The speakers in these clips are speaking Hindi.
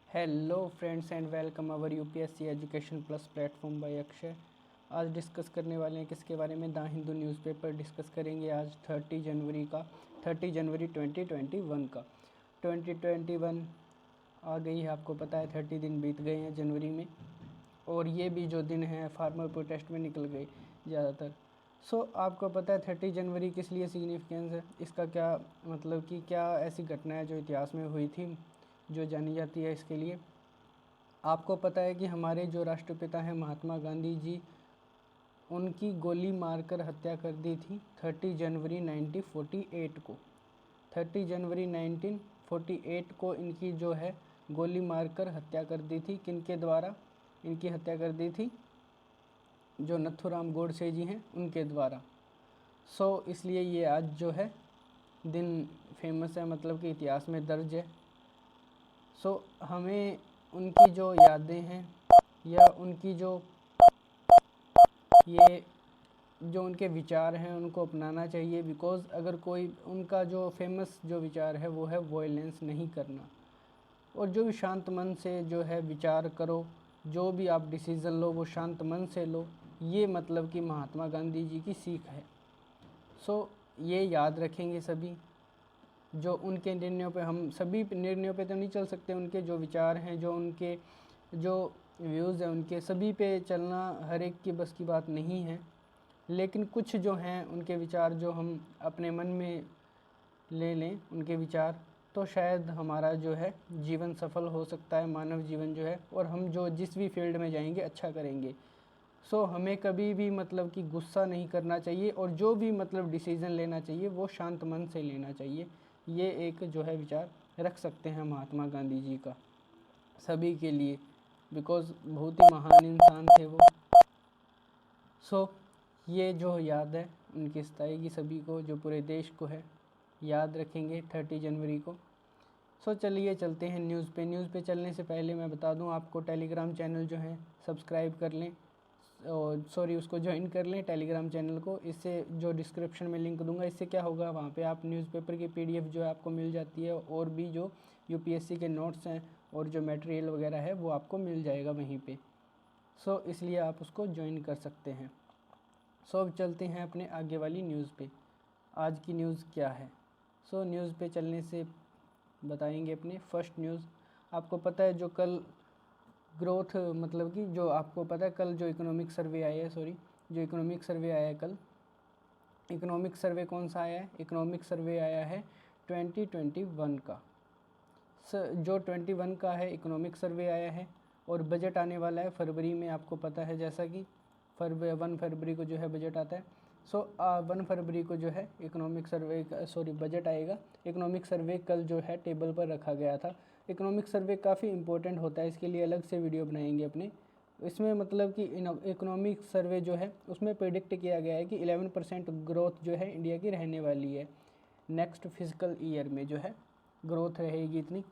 Hello friends and welcome our UPSC education plus platform bye Akshay. आज डिस्कस करने वाले हैं किसके बारे में, द हिंदू न्यूज़पेपर डिस्कस करेंगे आज 30 जनवरी 2021 का। 2021 आ गई है, आपको पता है 30 दिन बीत गए हैं जनवरी में, और ये भी जो दिन है फार्मर प्रोटेस्ट में निकल गए ज़्यादातर। आपको पता है 30 जनवरी किस लिए सिग्निफिकेंस है, इसका क्या मतलब कि क्या ऐसी घटना है जो इतिहास में हुई थी जो जानी जाती है इसके लिए। आपको पता है कि हमारे जो राष्ट्रपिता हैं महात्मा गांधी जी, उनकी गोली मारकर हत्या कर दी थी 30 जनवरी 1948 को। 30 जनवरी 1948 को इनकी जो है गोली मारकर हत्या कर दी थी। किनके द्वारा इनकी हत्या कर दी थी? जो नथुराम गोडसे जी हैं उनके द्वारा। इसलिए ये आज जो है दिन फेमस है, मतलब कि इतिहास में दर्ज है। हमें उनकी जो यादें हैं या उनकी जो उनके विचार हैं उनको अपनाना चाहिए। बिकॉज़ अगर कोई उनका जो फेमस जो विचार है वो है वॉयलेंस नहीं करना, और जो भी शांत मन से जो है विचार करो, जो भी आप डिसीज़न लो वो शांत मन से लो। ये मतलब कि महात्मा गांधी जी की सीख है। ये याद रखेंगे सभी। जो उनके निर्णयों पे, हम सभी निर्णयों पे तो नहीं चल सकते, उनके जो विचार हैं, जो उनके जो व्यूज़ हैं, उनके सभी पे चलना हर एक की बस की बात नहीं है। लेकिन कुछ जो हैं उनके विचार जो हम अपने मन में ले लें उनके विचार, तो शायद हमारा जो है जीवन सफल हो सकता है, मानव जीवन जो है, और हम जो जिस भी फील्ड में जाएंगे अच्छा करेंगे। हमें कभी भी मतलब कि गुस्सा नहीं करना चाहिए, और जो भी मतलब डिसीज़न लेना चाहिए वो शांत मन से लेना चाहिए। ये एक जो है विचार रख सकते हैं महात्मा गांधी जी का सभी के लिए, बिकॉज़ बहुत ही महान इंसान थे वो। ये जो याद है उनकी सताएगी सभी को, जो पूरे देश को है, याद रखेंगे 30 जनवरी को। चलिए चलते हैं न्यूज़ पे। न्यूज़ पे चलने से पहले मैं बता दूं आपको, टेलीग्राम चैनल जो है सब्सक्राइब कर लें, और उसको ज्वाइन कर लें टेलीग्राम चैनल को। इससे जो डिस्क्रिप्शन में लिंक दूंगा, इससे क्या होगा, वहाँ पे आप न्यूज़पेपर की पीडीएफ जो है आपको मिल जाती है, और भी जो यूपीएससी के नोट्स हैं और जो मटेरियल वगैरह है वो आपको मिल जाएगा वहीं पे। इसलिए आप उसको ज्वाइन कर सकते हैं। अब चलते हैं अपने आगे वाली न्यूज़ पे। आज की न्यूज़ क्या है? न्यूज़ पे चलने से बताएंगे अपने फर्स्ट न्यूज़। आपको पता है जो कल ग्रोथ, मतलब कि जो आपको पता है कल जो इकोनॉमिक सर्वे आया है, जो इकोनॉमिक सर्वे आया है कल, इकोनॉमिक सर्वे कौन सा आया है? इकोनॉमिक सर्वे आया है 2021 का। जो 21 का है इकोनॉमिक सर्वे आया है, और बजट आने वाला है फरवरी में, आपको पता है, जैसा कि 1 फरवरी को जो है बजट आता है। 1 फरवरी को जो है इकोनॉमिक सर्वे बजट आएगा। इकोनॉमिक सर्वे कल जो है टेबल पर रखा गया था। इकोनॉमिक सर्वे काफ़ी इंपॉर्टेंट होता है, इसके लिए अलग से वीडियो बनाएंगे अपने। इसमें मतलब कि इकोनॉमिक सर्वे जो है उसमें प्रेडिक्ट किया गया है कि 11% ग्रोथ जो है इंडिया की रहने वाली है। नेक्स्ट फिजिकल ईयर में जो है ग्रोथ रहेगी इतनी।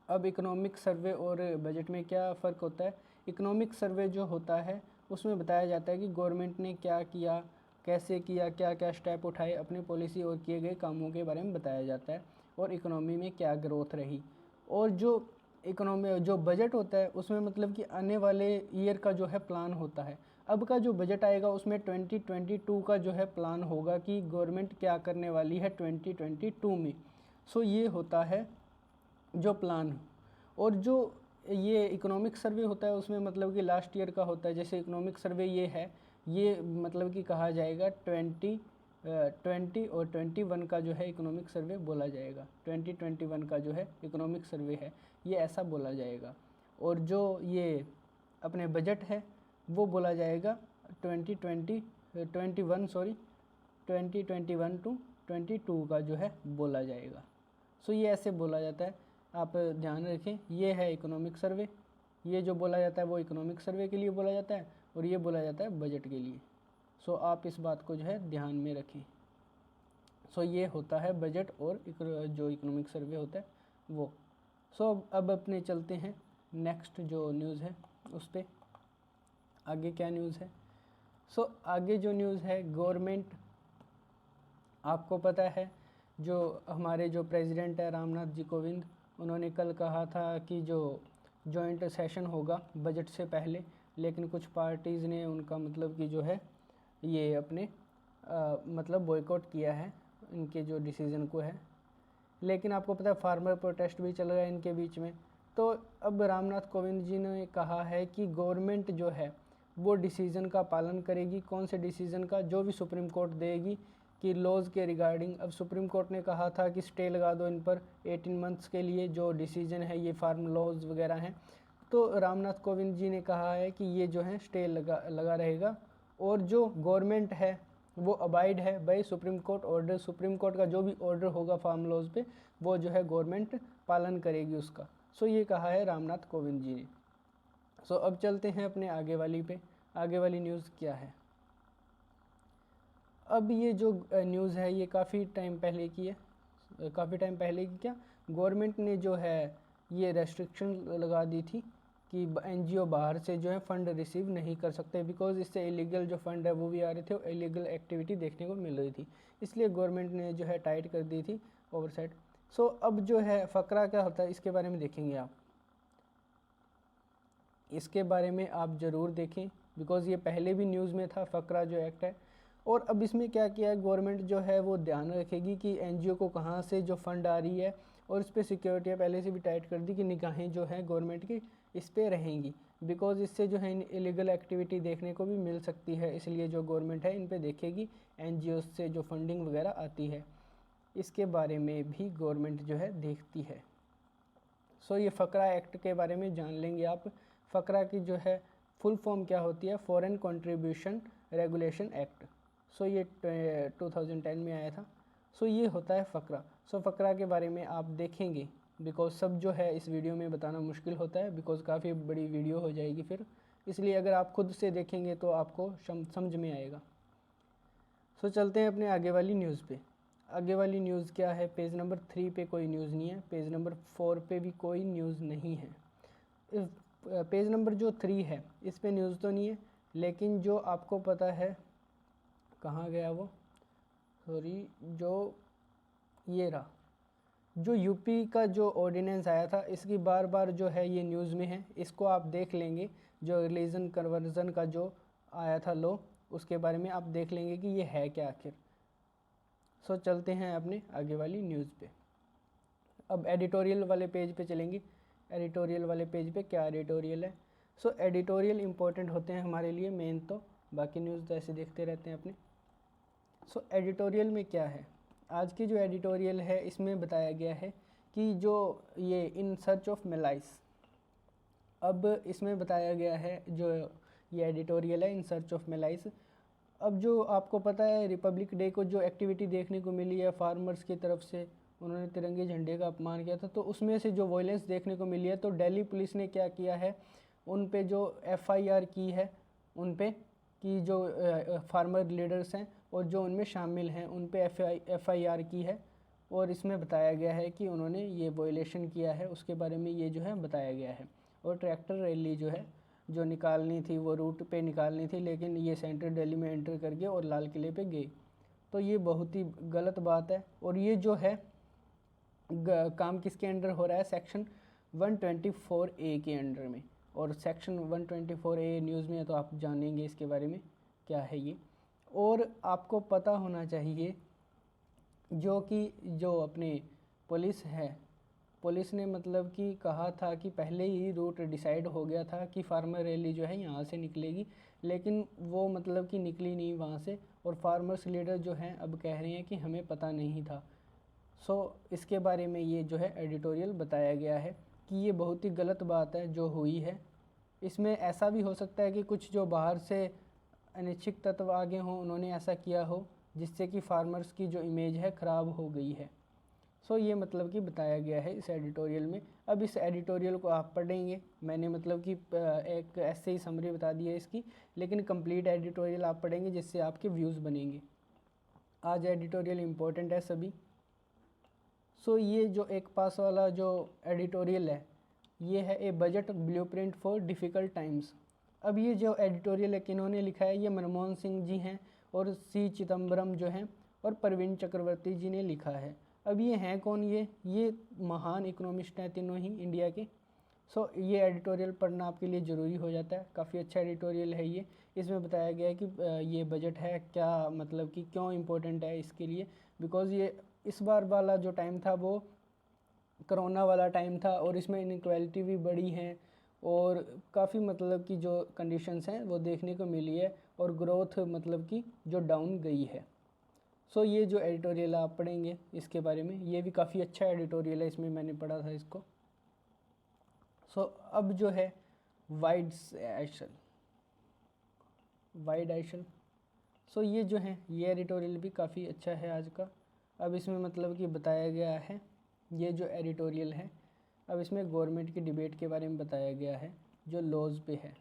अब इकोनॉमिक सर्वे और बजट में क्या फ़र्क होता है? इकोनॉमिक सर्वे जो होता है उसमें बताया जाता है कि गवर्नमेंट ने क्या किया, कैसे किया, क्या क्या स्टेप उठाए, अपनी पॉलिसी और किए गए कामों के बारे में बताया जाता है, और इकोनॉमी में क्या ग्रोथ रही। और जो बजट होता है उसमें मतलब कि आने वाले ईयर का जो है प्लान होता है। अब का जो बजट आएगा उसमें 2022 का जो है प्लान होगा कि गवर्नमेंट क्या करने वाली है 2022 में। ये होता है जो प्लान। और जो ये इकोनॉमिक सर्वे होता है उसमें मतलब कि लास्ट ईयर का होता है। जैसे इकोनॉमिक सर्वे ये है, ये मतलब कि कहा जाएगा 20 और 21 का जो है इकोनॉमिक सर्वे बोला जाएगा। 2021 का जो है इकोनॉमिक सर्वे है, ये ऐसा बोला जाएगा। और जो ये अपने बजट है वो बोला जाएगा 2021 टू 22 का जो है बोला जाएगा। ये ऐसे बोला जाता है, आप ध्यान रखें। ये है इकोनॉमिक सर्वे, ये जो बोला जाता है वो इकोनॉमिक सर्वे के लिए बोला जाता है, और ये बोला जाता है बजट के लिए। आप इस बात को जो है ध्यान में रखें। ये होता है बजट और जो इकोनॉमिक सर्वे होता है वो। अब अपने चलते हैं नेक्स्ट जो न्यूज़ है उस पर। आगे क्या न्यूज़ है? आगे जो न्यूज़ है, गवर्नमेंट, आपको पता है जो हमारे जो प्रेसिडेंट है रामनाथ जी कोविंद, उन्होंने कल कहा था कि जो जॉइंट सेशन होगा बजट से पहले, लेकिन कुछ पार्टीज़ ने उनका मतलब कि जो है ये अपने मतलब बॉयकॉट किया है इनके जो डिसीज़न को है। लेकिन आपको पता है फार्मर प्रोटेस्ट भी चल रहा है इनके बीच में। तो अब रामनाथ कोविंद जी ने कहा है कि गवर्नमेंट जो है वो डिसीज़न का पालन करेगी। कौन से डिसीज़न का? जो भी सुप्रीम कोर्ट देगी कि लॉज़ के रिगार्डिंग। अब सुप्रीम कोर्ट ने कहा था कि स्टे लगा दो इन पर 18 मंथ्स के लिए, जो डिसीज़न है ये फार्म लॉज वगैरह हैं। तो रामनाथ कोविंद जी ने कहा है कि ये जो है स्टे लगा रहेगा, और जो गवर्नमेंट है वो अबाइड है by supreme court order. Supreme court का जो भी ऑर्डर होगा फार्म लॉज पे वो जो है गवर्नमेंट पालन करेगी उसका। सो ये कहा है रामनाथ कोविंद जी ने। सो अब चलते हैं अपने आगे वाली पे। आगे वाली न्यूज़ क्या है? अब ये जो न्यूज़ है ये काफ़ी टाइम पहले की है। काफ़ी टाइम पहले की क्या, गवर्नमेंट ने जो है ये रेस्ट्रिक्शन लगा दी थी कि एनजीओ बाहर से जो है फ़ंड रिसीव नहीं कर सकते, बिकॉज इससे इलीगल जो फ़ंड है वो भी आ रहे थे और इलीगल एक्टिविटी देखने को मिल रही थी। इसलिए गवर्नमेंट ने जो है टाइट कर दी थी ओवरसाइट। सो अब जो है फ़करा क्या होता है इसके बारे में देखेंगे आप। इसके बारे में आप ज़रूर देखें, बिकॉज़ ये पहले भी न्यूज़ में था फ़करा जो एक्ट है। और अब इसमें क्या किया है गवर्नमेंट जो है वो ध्यान रखेगी कि एनजीओ को कहाँ से जो फ़ंड आ रही है, और इस पर सिक्योरिटी पहले से भी टाइट कर दी कि निगाहें जो है गवर्नमेंट की इस पर रहेंगी, बिकॉज़ इससे जो है इलीगल एक्टिविटी देखने को भी मिल सकती है। इसलिए जो गवर्नमेंट है इन पर देखेगी एनजीओ से जो फंडिंग वगैरह आती है, इसके बारे में भी गवर्नमेंट जो है देखती है। सो ये फ़करा एक्ट के बारे में जान लेंगे आप। फ़करा की जो है फुल फॉर्म क्या होती है? Foreign Contribution Regulation Act. So ये 2010 में आया था। सो ये होता है फ़करा। सो फ़करा के बारे में आप देखेंगे, बिकॉज़ सब जो है इस वीडियो में बताना मुश्किल होता है, बिकॉज़ काफ़ी बड़ी वीडियो हो जाएगी फिर। इसलिए अगर आप खुद से देखेंगे तो आपको समझ में आएगा। सो चलते हैं अपने आगे वाली न्यूज़ पे। आगे वाली न्यूज़ क्या है? पेज नंबर 3 पे कोई न्यूज़ नहीं है, पेज नंबर 4 पे भी कोई न्यूज़ नहीं है। पेज नंबर जो 3 है इस पे न्यूज़ तो नहीं है, लेकिन जो आपको पता है कहाँ गया वो, सॉरी, जो ये रहा, जो यूपी का जो ऑर्डिनेंस आया था इसकी बार बार जो है ये न्यूज़ में है। इसको आप देख लेंगे, जो रिलीजन कन्वर्जन का जो आया था लॉ, उसके बारे में आप देख लेंगे कि ये है क्या आखिर। सो चलते हैं अपने आगे वाली न्यूज़ पे। अब एडिटोरियल वाले पेज पे चलेंगे। एडिटोरियल वाले पेज पे क्या एडिटोरियल है? सो एडिटोरियल इम्पोर्टेंट होते हैं हमारे लिए मेन, तो बाकी न्यूज़ तो ऐसे देखते रहते हैं अपने। सो एडिटोरियल में क्या है? आज की जो एडिटोरियल है इसमें बताया गया है कि जो ये इन सर्च ऑफ मेलाइस, अब इसमें बताया गया है जो ये एडिटोरियल है इन सर्च ऑफ मेलाइस। अब जो आपको पता है रिपब्लिक डे को जो एक्टिविटी देखने को मिली है फार्मर्स की तरफ से, उन्होंने तिरंगे झंडे का अपमान किया था, तो उसमें से जो वायलेंस देखने को मिली है, तो दिल्ली पुलिस ने क्या किया है, उन पे जो एफआईआर की है उन पे, कि जो फार्मर लीडर्स हैं और जो उनमें शामिल हैं उन पे एफआईआर की है। और इसमें बताया गया है कि उन्होंने ये वायलेशन किया है, उसके बारे में ये जो है बताया गया है। और ट्रैक्टर रैली जो है जो निकालनी थी वो रूट पे निकालनी थी, लेकिन ये सेंट्रल दिल्ली में एंटर कर गए और लाल किले पे गए। तो ये बहुत ही गलत बात है। और ये जो है काम किसके अंडर हो रहा है? सेक्शन 124A के अंडर में। और सेक्शन 124A न्यूज़ में है, तो आप जानेंगे इसके बारे में क्या है ये। और आपको पता होना चाहिए जो कि जो अपने पुलिस है, पुलिस ने मतलब कि कहा था कि पहले ही रूट डिसाइड हो गया था कि फार्मर रैली जो है यहाँ से निकलेगी, लेकिन वो मतलब कि निकली नहीं वहाँ से। और फार्मर्स लीडर जो हैं अब कह रहे हैं कि हमें पता नहीं था। सो इसके बारे में ये जो है एडिटोरियल बताया गया है कि ये बहुत ही गलत बात है जो हुई है। इसमें ऐसा भी हो सकता है कि कुछ जो बाहर से अनिच्छुक तत्व आगे हों, उन्होंने ऐसा किया हो जिससे कि फार्मर्स की जो इमेज है ख़राब हो गई है। सो ये मतलब कि बताया गया है इस एडिटोरियल में। अब इस एडिटोरियल को आप पढ़ेंगे, मैंने मतलब कि एक ऐसे ही समरी बता दी है इसकी, लेकिन कंप्लीट एडिटोरियल आप पढ़ेंगे जिससे आपके व्यूज़ बनेंगे। आज एडिटोरियल इम्पोर्टेंट है सभी। सो ये जो एक पास वाला जो एडिटोरियल है ये है a budget blueprint for difficult times. अब ये जो एडिटोरियल है किन्होंने लिखा है? ये मनमोहन सिंह जी हैं और सी चिदम्बरम जो हैं और प्रवीण चक्रवर्ती जी ने लिखा है। अब ये हैं कौन, ये महान इकोनॉमिस्ट हैं तीनों ही इंडिया के। सो ये एडिटोरियल पढ़ना आपके लिए ज़रूरी हो जाता है। काफ़ी अच्छा एडिटोरियल है ये। इसमें बताया गया है कि ये बजट है क्या, मतलब कि क्यों इम्पोर्टेंट है इसके लिए, बिकॉज़ ये इस बार वाला जो टाइम था वो कोरोना वाला टाइम था और इसमें इनइक्वालिटी भी बढ़ी है और काफ़ी मतलब कि जो कंडीशंस हैं वो देखने को मिली है और ग्रोथ मतलब कि जो डाउन गई है। सो ये जो एडिटोरियल आप पढ़ेंगे इसके बारे में, ये भी काफ़ी अच्छा एडिटोरियल है, इसमें मैंने पढ़ा था इसको। सो अब जो है वाइड आइशल, सो ये जो है ये एडिटोरियल भी काफ़ी अच्छा है आज का। अब इसमें मतलब कि बताया गया है, ये जो एडिटोरियल है अब इसमें गवर्नमेंट की डिबेट के बारे में बताया गया है जो लॉज़ पे है।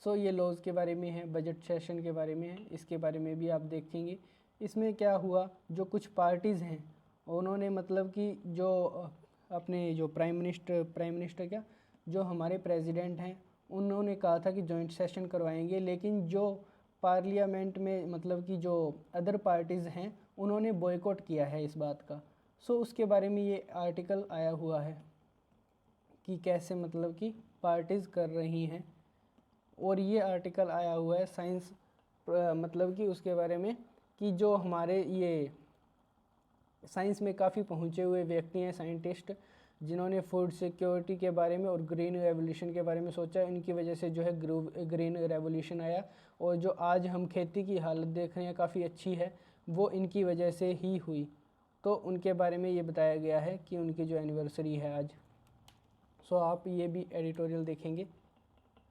सो ये लॉज़ के बारे में है, बजट सेशन के बारे में है, इसके बारे में भी आप देखेंगे। इसमें क्या हुआ, जो कुछ पार्टीज़ हैं उन्होंने मतलब कि जो अपने जो प्राइम मिनिस्टर क्या, जो हमारे प्रेसिडेंट हैं उन्होंने कहा था कि जॉइंट सेशन करवाएंगे, लेकिन जो पार्लियामेंट में मतलब कि जो अदर पार्टीज़ हैं उन्होंने बॉयकॉट किया है इस बात का। सो उसके बारे में ये आर्टिकल आया हुआ है कि कैसे मतलब कि पार्टीज़ कर रही हैं, और ये आर्टिकल आया हुआ है साइंस मतलब कि उसके बारे में कि जो हमारे ये साइंस में काफ़ी पहुँचे हुए व्यक्ति हैं, साइंटिस्ट, जिन्होंने फूड सिक्योरिटी के बारे में और ग्रीन रेवोल्यूशन के बारे में सोचा, इनकी वजह से जो है ग्रीन रेवोल्यूशन आया और जो आज हम खेती की हालत देख रहे हैं काफ़ी अच्छी है, वो इनकी वजह से ही हुई। तो उनके बारे में ये बताया गया है कि उनकी जो एनिवर्सरी है आज। सो आप ये भी एडिटोरियल देखेंगे।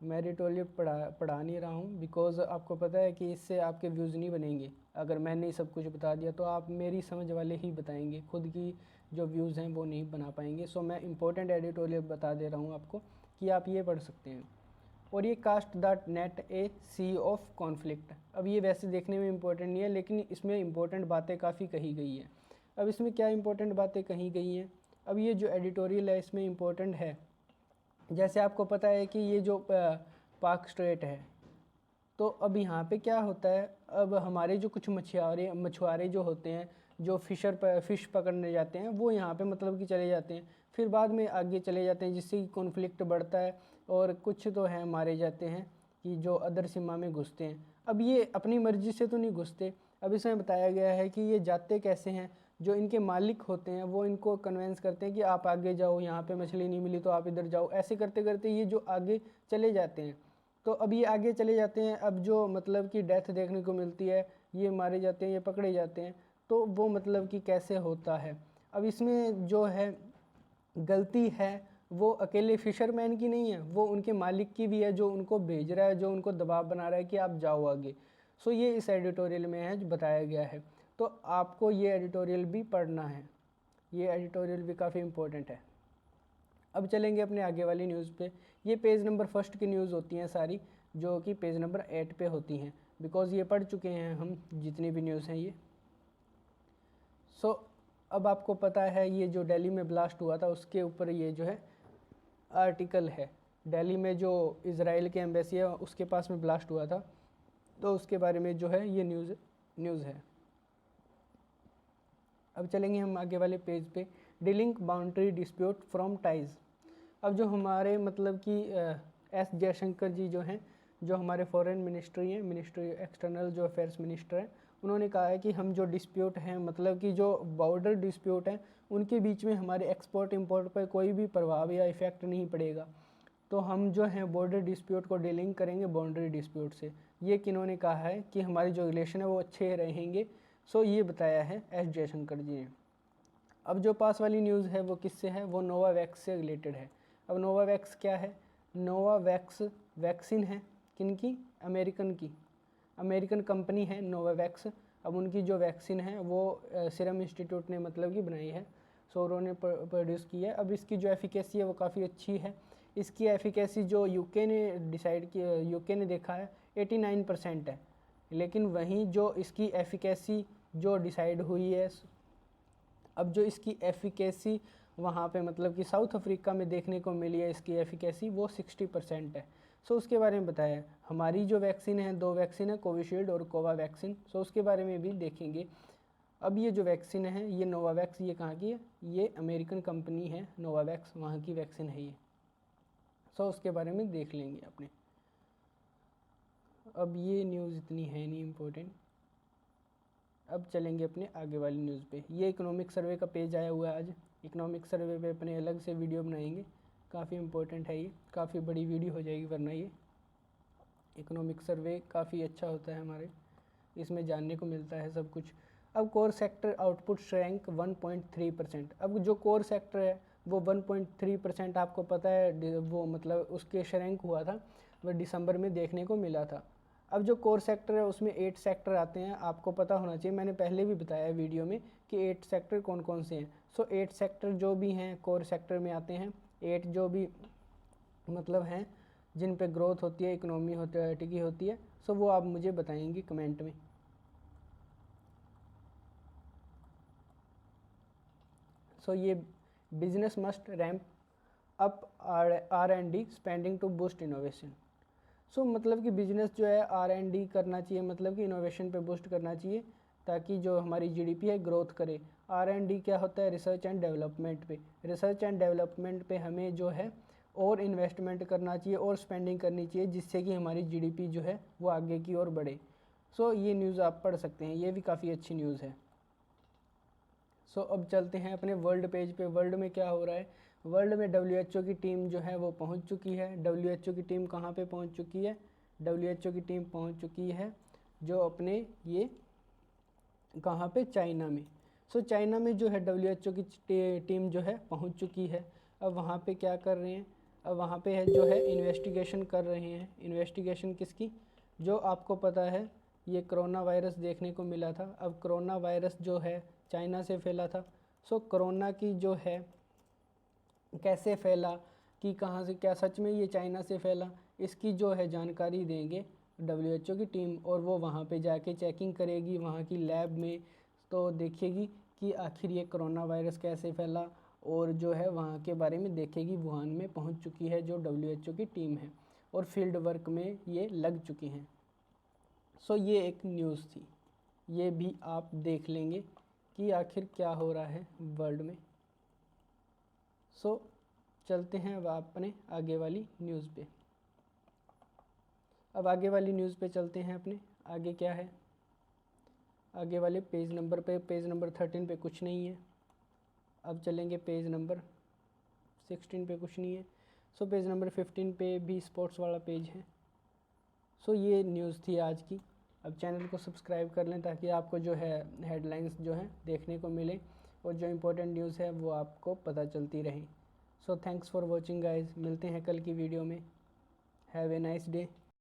मैं एडिटोरियल पढ़ा नहीं रहा हूँ बिकॉज़ आपको पता है कि इससे आपके व्यूज़ नहीं बनेंगे। अगर मैंने सब कुछ बता दिया तो आप मेरी समझ वाले ही बताएंगे, खुद की जो व्यूज़ हैं वो नहीं बना पाएंगे। सो मैं इंपॉर्टेंट एडिटोरियल बता दे रहा हूँ आपको कि आप ये पढ़ सकते हैं। और ये cast that net a sea of conflict, अब ये वैसे देखने में इम्पोर्टेंट नहीं है लेकिन इसमें इम्पोर्टेंट बातें काफ़ी कही गई हैं। अब इसमें क्या इम्पोर्टेंट बातें कही गई हैं, अब ये जो एडिटोरियल है इसमें इम्पोर्टेंट है, जैसे आपको पता है कि ये जो पाक स्ट्रेट है, तो अब यहाँ पे क्या होता है, अब हमारे जो कुछ मछुआरे जो होते हैं, जो फ़िश पकड़ने जाते हैं, वो यहाँ पे मतलब कि चले जाते हैं, फिर बाद में आगे चले जाते हैं, जिससे कि कॉन्फ्लिक्ट बढ़ता है और कुछ तो हैं मारे जाते हैं कि जो अदर सीमा में घुसते हैं। अब ये अपनी मर्ज़ी से तो नहीं घुसते। अब इसमें बताया गया है कि ये जाते कैसे हैं, जो इनके मालिक होते हैं वो इनको कन्वेंस करते हैं कि आप आगे जाओ, यहाँ पे मछली नहीं मिली तो आप इधर जाओ, ऐसे करते करते ये जो आगे चले जाते हैं। तो अब ये आगे चले जाते हैं, अब जो मतलब कि डेथ देखने को मिलती है, ये मारे जाते हैं, ये पकड़े जाते हैं, तो वो मतलब कि कैसे होता है। अब इसमें जो है गलती है वो अकेले फ़िशरमैन की नहीं है, वो उनके मालिक की भी है, जो उनको भेज रहा है, जो उनको दबाव बना रहा है कि आप जाओ आगे। सो ये इस एडिटोरियल में है जो बताया गया है, तो आपको ये एडिटोरियल भी पढ़ना है, ये एडिटोरियल भी काफ़ी इम्पोर्टेंट है। अब चलेंगे अपने आगे वाली न्यूज़ पे। ये पेज नंबर फर्स्ट की न्यूज़ होती हैं सारी, जो कि पेज नंबर 8 पे होती हैं, बिकॉज़ ये पढ़ चुके हैं हम जितनी भी न्यूज़ हैं ये। सो अब आपको पता है ये जो दिल्ली में ब्लास्ट हुआ था उसके ऊपर ये जो है आर्टिकल है। दिल्ली में जो इज़राइल के एम्बेसी है उसके पास में ब्लास्ट हुआ था, तो उसके बारे में जो है ये न्यूज़ है। अब चलेंगे हम आगे वाले पेज पे, dealing boundary dispute from ties. अब जो हमारे मतलब कि एस जयशंकर जी जो हैं, जो हमारे फॉरेन मिनिस्ट्री एक्सटर्नल जो अफेयर्स मिनिस्टर हैं, उन्होंने कहा है कि हम जो डिस्प्यूट हैं मतलब कि जो बॉर्डर डिस्प्यूट हैं उनके बीच में हमारे एक्सपोर्ट इंपोर्ट पर कोई भी प्रभाव या इफ़ेक्ट नहीं पड़ेगा, तो हम जो हैं बॉर्डर डिस्प्यूट को डीलिंग करेंगे बाउंड्री डिस्प्यूट से। ये किन्होंने कहा है कि हमारी जो रिलेशन है वो अच्छे रहेंगे। सो ये बताया है एस जयशंकर जी ने। अब जो पास वाली न्यूज़ है वो किससे है, वो नोवावैक्स से रिलेटेड है। अब नोवावैक्स क्या है, नोवावैक्स वैक्सीन है किनकी, अमेरिकन कंपनी है नोवावैक्स। अब उनकी जो वैक्सीन है वो सीरम इंस्टीट्यूट ने मतलब कि बनाई है, सो उन्होंने प्रोड्यूस की है। अब इसकी जो एफिकेसी है वो काफ़ी अच्छी है। इसकी एफिकेसी जो यूके ने देखा है 89% है, लेकिन वहीं जो इसकी एफिकेसी जो डिसाइड हुई है, अब जो इसकी एफिकेसी वहाँ पे मतलब कि साउथ अफ्रीका में देखने को मिली है, इसकी एफिकेसी वो 60% है। सो उसके बारे में बताया। हमारी जो वैक्सीन है, 2 वैक्सीन है, कोविशील्ड और कोवावैक्सीन, सो उसके बारे में भी देखेंगे। अब ये जो वैक्सीन है ये नोवावैक्स, ये कहाँ की है, ये अमेरिकन कंपनी है नोवावैक्स, वहाँ की वैक्सीन है ये। सो उसके बारे में देख लेंगे अपने। अब ये न्यूज़ इतनी है नहीं इम्पोर्टेंट। अब चलेंगे अपने आगे वाली न्यूज़ पे। ये इकोनॉमिक सर्वे का पेज आया हुआ है आज। इकोनॉमिक सर्वे पे अपने अलग से वीडियो बनाएंगे, काफ़ी इम्पोर्टेंट है ये, काफ़ी बड़ी वीडियो हो जाएगी वरना ये। इकोनॉमिक सर्वे काफ़ी अच्छा होता है हमारे, इसमें जानने को मिलता है सब कुछ। अब कोर सेक्टर आउटपुट श्रैंक 1.3%। अब जो कोर सेक्टर है वो 1.3% आपको पता है, वो मतलब उसके श्रैंक हुआ था, वो दिसंबर में देखने को मिला था। अब जो कोर सेक्टर है उसमें 8 सेक्टर आते हैं, आपको पता होना चाहिए, मैंने पहले भी बताया वीडियो में कि 8 सेक्टर कौन कौन से हैं। सो 8 सेक्टर जो भी हैं कोर सेक्टर में आते हैं, 8 जो भी मतलब हैं जिन पे ग्रोथ होती है, इकोनॉमी टिकी होती है, सो वो आप मुझे बताएंगे कमेंट में। सो ये business must ramp up R&D spending to boost innovation. So मतलब कि बिजनेस जो है R&D करना चाहिए, मतलब कि इनोवेशन पे बूस्ट करना चाहिए ताकि जो हमारी GDP है ग्रोथ करे। R&D क्या होता है, रिसर्च एंड डेवलपमेंट पे। रिसर्च एंड डेवलपमेंट पे हमें जो है और इन्वेस्टमेंट करना चाहिए और स्पेंडिंग करनी चाहिए, जिससे कि हमारी GDP जो है वो आगे की ओर बढ़े। सो ये न्यूज़ आप पढ़ सकते हैं, ये भी काफ़ी अच्छी न्यूज़ है। सो अब चलते हैं अपने वर्ल्ड पेज पे। वर्ल्ड में क्या हो रहा है, वर्ल्ड में WHO की टीम जो है वो पहुंच चुकी है। WHO की टीम कहाँ पे पहुंच चुकी है, WHO की टीम पहुंच चुकी है जो अपने ये कहाँ पे, चाइना में। सो चाइना में जो है WHO की टीम जो है पहुंच चुकी है। अब वहाँ पे क्या कर रहे हैं, अब वहाँ पे है जो है इन्वेस्टिगेशन कर रहे हैं। इन्वेस्टिगेशन किसकी, जो आपको पता है ये कोरोना वायरस देखने को मिला था। अब कोरोना वायरस जो है चाइना से फैला था। सो कोरोना की जो है कैसे फैला, कि कहाँ से, क्या सच में ये चाइना से फैला, इसकी जो है जानकारी देंगे WHO की टीम, और वो वहाँ पे जाके चेकिंग करेगी वहाँ की लैब में। तो देखिएगी कि आखिर ये कोरोना वायरस कैसे फैला, और जो है वहाँ के बारे में देखेगी। वुहान में पहुँच चुकी है जो WHO की टीम है और फील्ड वर्क में ये लग चुकी हैं। सो ये एक न्यूज़ थी, ये भी आप देख लेंगे कि आखिर क्या हो रहा है वर्ल्ड में। सो चलते हैं अब अपने आगे वाली न्यूज़ पे। अब आगे वाली न्यूज़ पे चलते हैं अपने। आगे क्या है, आगे वाले पेज नंबर पे, पेज नंबर 13 पे कुछ नहीं है। अब चलेंगे पेज नंबर 16 पे, कुछ नहीं है। सो पेज नंबर 15 पे भी स्पोर्ट्स वाला पेज है। सो ये न्यूज़ थी आज की। अब चैनल को सब्सक्राइब कर लें ताकि आपको जो है हेडलाइंस जो हैं देखने को मिले, और जो इम्पोर्टेंट न्यूज़ है वो आपको पता चलती रहे। So thanks for watching guys, मिलते हैं कल की वीडियो में। Have a nice day.